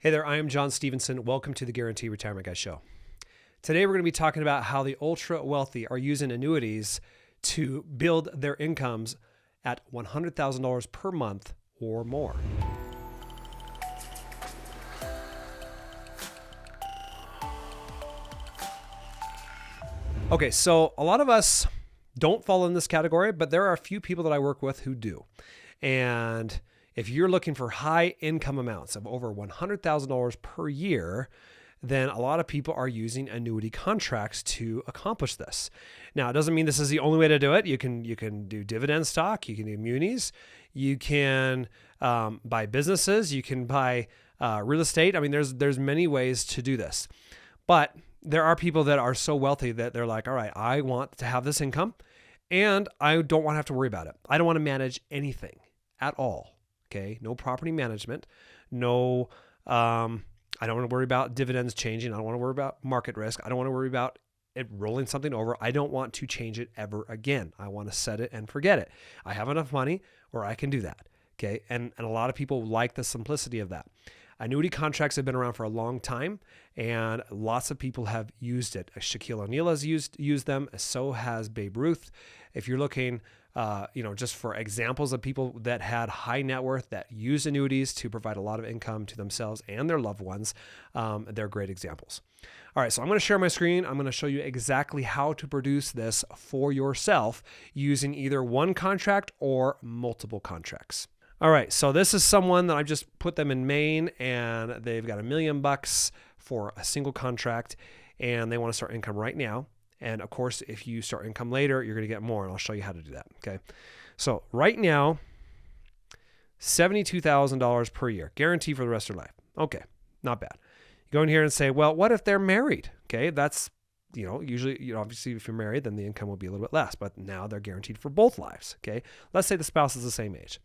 Hey there, I am John Stevenson. Welcome to the Guarantee Retirement Guy Show. Today we're going to be talking about how the ultra wealthy are using annuities to build their incomes at $100,000 per month or more. Okay, so a lot of us don't fall in this category, but there are a few people that I work with who do. And if you're looking for high income amounts of over $100,000 per year, then a lot of people are using annuity contracts to accomplish this. Now, it doesn't mean this is the only way to do it. You can do dividend stock, you can do munis, you can buy businesses, you can buy real estate. I mean, there's many ways to do this. But there are people that are so wealthy that they're like, all right, I want to have this income and I don't want to have to worry about it. I don't want to manage anything at all. Okay, no property management, no, I don't want to worry about dividends changing. I don't want to worry about market risk. I don't want to worry about it rolling something over. I don't want to change it ever again. I want to set it and forget it. I have enough money where I can do that. Okay, and a lot of people like the simplicity of that. Annuity contracts have been around for a long time, and lots of people have used it. Shaquille O'Neal has used them. So has Babe Ruth. If you're looking, just for examples of people that had high net worth that used annuities to provide a lot of income to themselves and their loved ones, they're great examples. All right, so I'm going to share my screen. I'm going to show you exactly how to produce this for yourself using either one contract or multiple contracts. All right, so this is someone that I've just put them in Maine, and they've got $1 million for a single contract, and they want to start income right now. And of course, if you start income later, you're going to get more, and I'll show you how to do that. Okay, so right now, $72,000 per year, guaranteed for the rest of their life. Okay, not bad. You go in here and say, well, what if they're married? Okay, that's usually, obviously, if you're married, then the income will be a little bit less, but now they're guaranteed for both lives. Okay, let's say the spouse is the same age.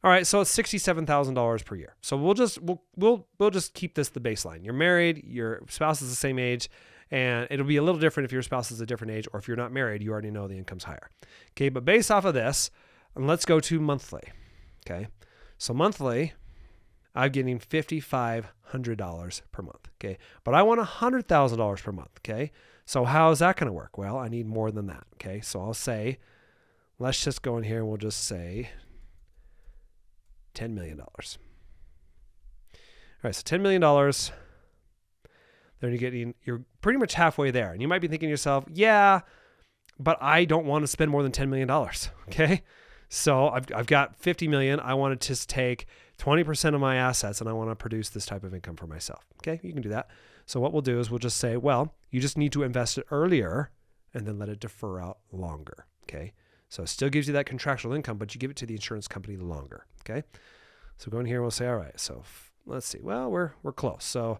All right, so it's $67,000 per year. So we'll just keep this the baseline. You're married, your spouse is the same age, and it'll be a little different if your spouse is a different age, or if you're not married, you already know the income's higher. Okay, but based off of this, let's go to monthly. Okay, so monthly, I'm getting $5,500 per month. Okay, but I want $100,000 per month. Okay, so how is that going to work? Well, I need more than that. Okay, so I'll say, let's just go in here and we'll just say $10 million. All right, so $10 million, then you're pretty much halfway there. And you might be thinking to yourself, yeah, but I don't want to spend more than $10 million. Okay, so I've got $50 million. I want to just take 20% of my assets and I want to produce this type of income for myself. Okay, you can do that. So what we'll do is we'll just say, well, you just need to invest it earlier and then let it defer out longer. Okay, so it still gives you that contractual income, but you give it to the insurance company longer. Okay, so go in here and we'll say, all right, so let's see. Well, we're close. So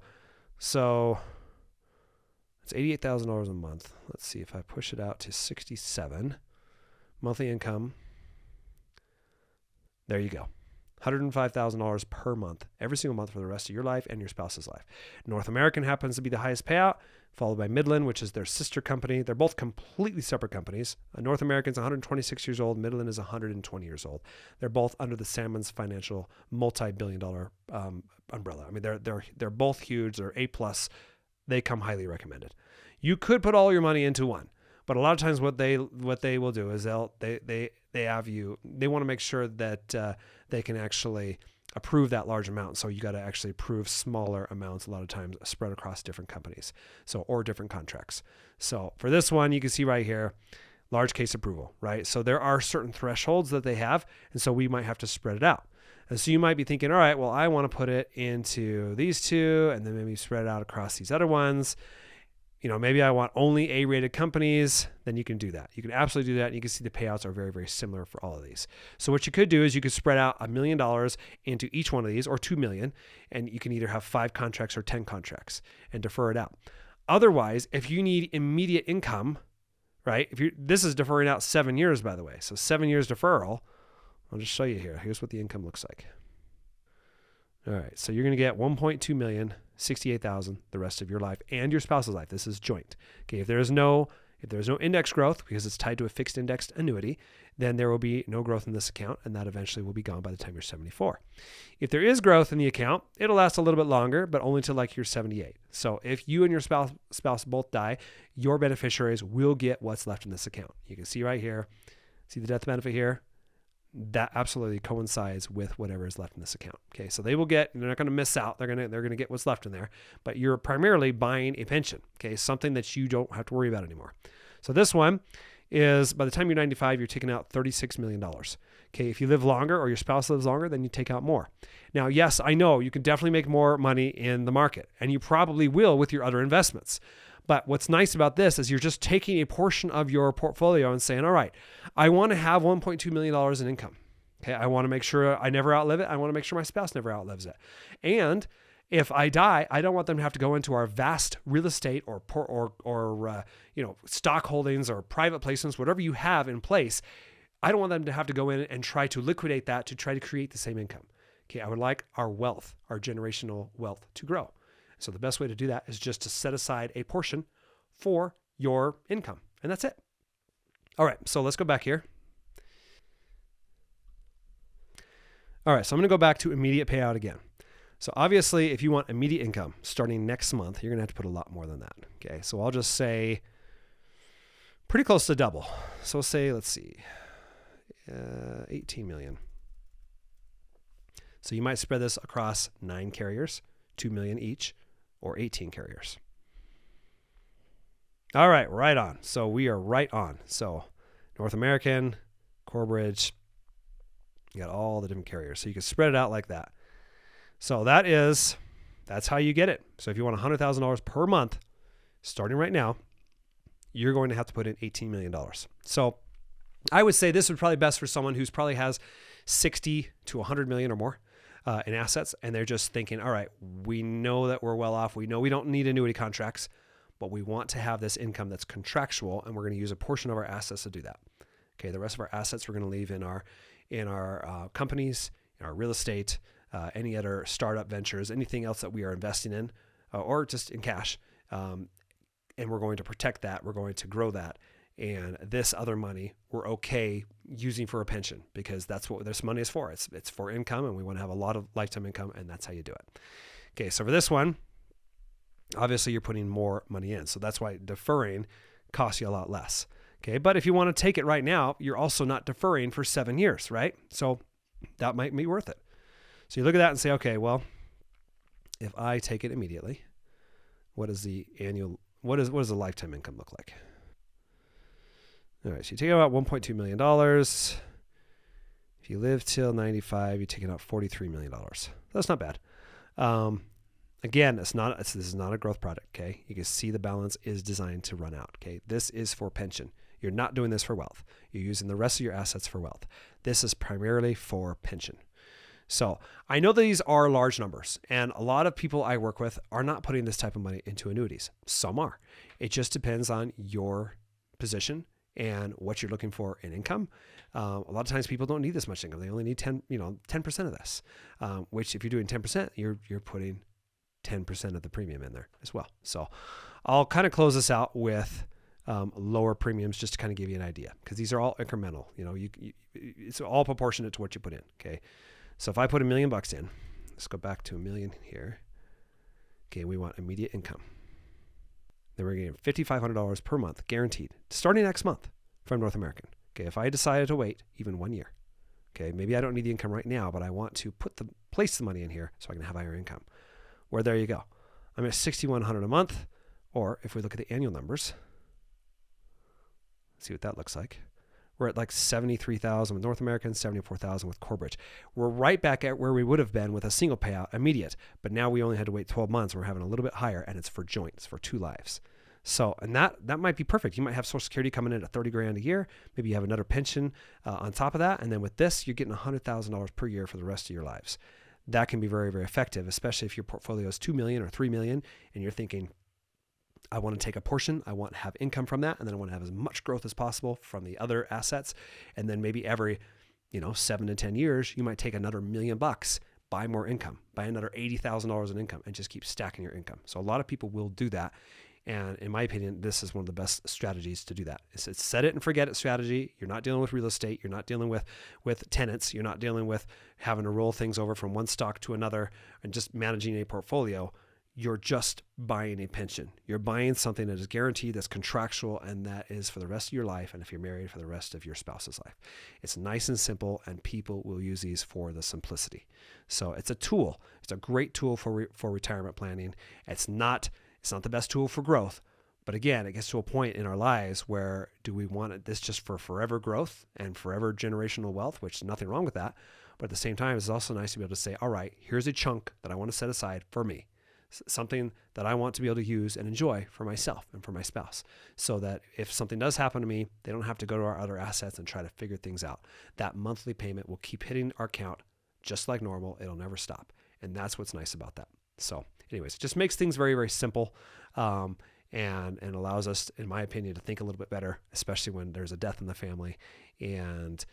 it's $88,000 a month. Let's see if I push it out to 67 monthly income. There you go. $105,000 per month, every single month for the rest of your life and your spouse's life. North American happens to be the highest payout, followed by Midland, which is their sister company. They're both completely separate companies. North American's 126 years old. Midland is 120 years old. They're both under the Salmons Financial multi-billion-dollar umbrella. I mean, they're both huge. They're A+. They come highly recommended. You could put all your money into one, but a lot of times what they will do is they want to make sure that they can actually approve that large amount. So you got to actually approve smaller amounts a lot of times spread across different companies, or different contracts. So for this one, you can see right here, large case approval, right? So there are certain thresholds that they have, and so we might have to spread it out. And so you might be thinking, all right, well, I want to put it into these two and then maybe spread it out across these other ones. Maybe I want only A-rated companies, then you can do that. You can absolutely do that. And you can see the payouts are very, very similar for all of these. So what you could do is you could spread out $1 million into each one of these, or $2 million, and you can either have 5 contracts or 10 contracts and defer it out. Otherwise, if you need immediate income, right? This is deferring out 7 years, by the way. So 7 years deferral. I'll just show you here. Here's what the income looks like. All right, so you're going to get $1.2 million, $68,000 the rest of your life and your spouse's life. This is joint. Okay, if there is no If there's no index growth because it's tied to a fixed indexed annuity, then there will be no growth in this account, and that eventually will be gone by the time you're 74. If there is growth in the account, it'll last a little bit longer, but only till like you're 78. So if you and your spouse both die, your beneficiaries will get what's left in this account. You can see right here, see the death benefit here? That absolutely coincides with whatever is left in this account. Okay, so they will get, they're not going to miss out. They're going to get what's left in there, but you're primarily buying a pension. Okay, something that you don't have to worry about anymore. So this one is, by the time you're 95, you're taking out $36 million. Okay, if you live longer or your spouse lives longer, then you take out more. Now, yes, I know you can definitely make more money in the market, and you probably will with your other investments. But what's nice about this is you're just taking a portion of your portfolio and saying, all right, I want to have $1.2 million in income. Okay, I want to make sure I never outlive it. I want to make sure my spouse never outlives it. And if I die, I don't want them to have to go into our vast real estate or stock holdings or private placements, whatever you have in place. I don't want them to have to go in and try to liquidate that to try to create the same income. Okay, I would like our wealth, our generational wealth to grow. So the best way to do that is just to set aside a portion for your income. And that's it. All right, so let's go back here. All right, so I'm going to go back to immediate payout again. So obviously, if you want immediate income starting next month, you're going to have to put a lot more than that. Okay, so I'll just say pretty close to double. So we'll say, let's see, 18 million. So you might spread this across 9 carriers, 2 million each, or 18 carriers. All right, right on. So we are right on. So North American, Corebridge, you got all the different carriers. So you can spread it out like that. So that's how you get it. So if you want $100,000 per month, starting right now, you're going to have to put in $18 million. So I would say this would probably be best for someone who's probably has 60 to 100 million or more in assets. And they're just thinking, all right, we know that we're well off. We know we don't need annuity contracts, but we want to have this income that's contractual, and we're going to use a portion of our assets to do that. Okay, the rest of our assets we're going to leave in our companies, in our real estate, any other startup ventures, anything else that we are investing in, or just in cash. And we're going to protect that. We're going to grow that. And this other money, we're okay using for a pension, because that's what this money is for. It's for income, and we want to have a lot of lifetime income, and that's how you do it. Okay, so for this one, obviously you're putting more money in. So that's why deferring costs you a lot less. Okay, but if you want to take it right now, you're also not deferring for 7 years, right? So that might be worth it. So you look at that and say, okay, well, if I take it immediately, what does the the lifetime income look like? All right, so you take out $1.2 million. If you live till 95, you're taking out $43 million. That's not bad. Again, this is not a growth product, okay? You can see the balance is designed to run out, okay? This is for pension. You're not doing this for wealth. You're using the rest of your assets for wealth. This is primarily for pension. So I know these are large numbers, and a lot of people I work with are not putting this type of money into annuities. Some are. It just depends on your position and what you're looking for in income. A lot of times people don't need this much income. They only need 10% of this, which if you're doing 10%, you're putting 10% of the premium in there as well. So I'll kind of close this out with lower premiums just to kind of give you an idea, because these are all incremental. It's all proportionate to what you put in. Okay. So if I put $1 million in, let's go back to $1 million here. Okay. We want immediate income. Then we're getting $5,500 per month guaranteed starting next month from North American. Okay. If I decided to wait even 1 year, okay, maybe I don't need the income right now, but I want to place the money in here so I can have higher income. Well, there you go. I'm at $6,100 a month. Or if we look at the annual numbers, let's see what that looks like. We're at like 73,000 with North American, 74,000 with Corebridge. We're right back at where we would have been with a single payout immediate, but now we only had to wait 12 months. We're having a little bit higher, and it's for joints, for 2 lives. So, and that might be perfect. You might have Social Security coming in at $30,000 a year. Maybe you have another pension on top of that. And then with this, you're getting $100,000 per year for the rest of your lives. That can be very, very effective, especially if your portfolio is $2 million or $3 million, and you're thinking, I want to take a portion, I want to have income from that, and then I want to have as much growth as possible from the other assets. And then maybe every, 7 to 10 years, you might take another $1 million, buy more income, buy another $80,000 in income, and just keep stacking your income. So a lot of people will do that. And in my opinion, this is one of the best strategies to do that. It's set it and forget it strategy. You're not dealing with real estate. You're not dealing with tenants. You're not dealing with having to roll things over from one stock to another and just managing a portfolio. You're just buying a pension. You're buying something that is guaranteed, that's contractual, and that is for the rest of your life. And if you're married, for the rest of your spouse's life. It's nice and simple, and people will use these for the simplicity. So it's a tool. It's a great tool for retirement planning. It's not the best tool for growth. But again, it gets to a point in our lives where do we want this just for forever growth and forever generational wealth, which is nothing wrong with that. But at the same time, it's also nice to be able to say, all right, here's a chunk that I want to set aside for me. Something that I want to be able to use and enjoy for myself and for my spouse, so that if something does happen to me, they don't have to go to our other assets and try to figure things out. That monthly payment will keep hitting our account just like normal. It'll never stop. And that's what's nice about that. So anyways, it just makes things very, very simple, and allows us, in my opinion, to think a little bit better, especially when there's a death in the family, and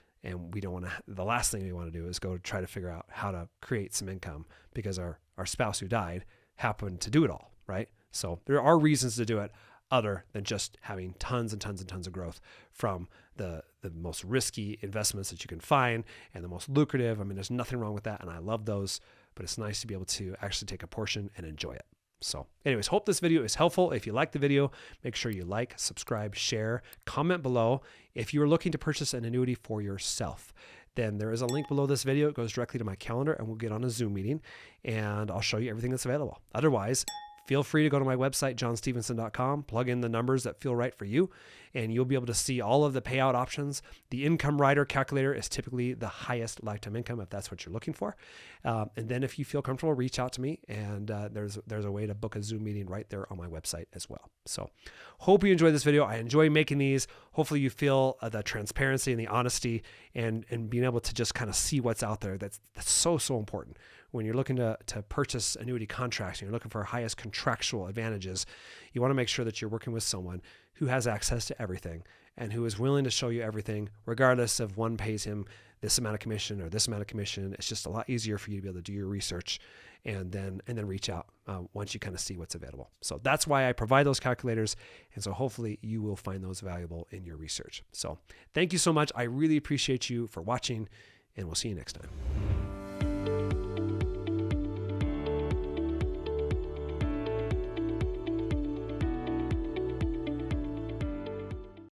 we don't want to, the last thing we want to do is go try to figure out how to create some income because our spouse who died happened to do it all, right? So there are reasons to do it other than just having tons and tons and tons of growth from the most risky investments that you can find and the most lucrative. I mean, there's nothing wrong with that, and I love those, but it's nice to be able to actually take a portion and enjoy it. So anyways, hope this video is helpful. If you like the video, make sure you like, subscribe, share, comment below. If you are looking to purchase an annuity for yourself, then there is a link below this video. It goes directly to my calendar, and we'll get on a Zoom meeting and I'll show you everything that's available. Otherwise, feel free to go to my website, johnstevenson.com, plug in the numbers that feel right for you, and you'll be able to see all of the payout options. The income rider calculator is typically the highest lifetime income if that's what you're looking for. And then if you feel comfortable, reach out to me, and there's a way to book a Zoom meeting right there on my website as well. So hope you enjoyed this video. I enjoy making these. Hopefully you feel the transparency and the honesty and being able to just kind of see what's out there. That's so important. When you're looking to purchase annuity contracts and you're looking for highest contractual advantages, you want to make sure that you're working with someone who has access to everything and who is willing to show you everything, regardless of one pays him this amount of commission or this amount of commission. It's just a lot easier for you to be able to do your research and then reach out once you kind of see what's available. So that's why I provide those calculators. And so hopefully you will find those valuable in your research. So thank you so much. I really appreciate you for watching, and we'll see you next time.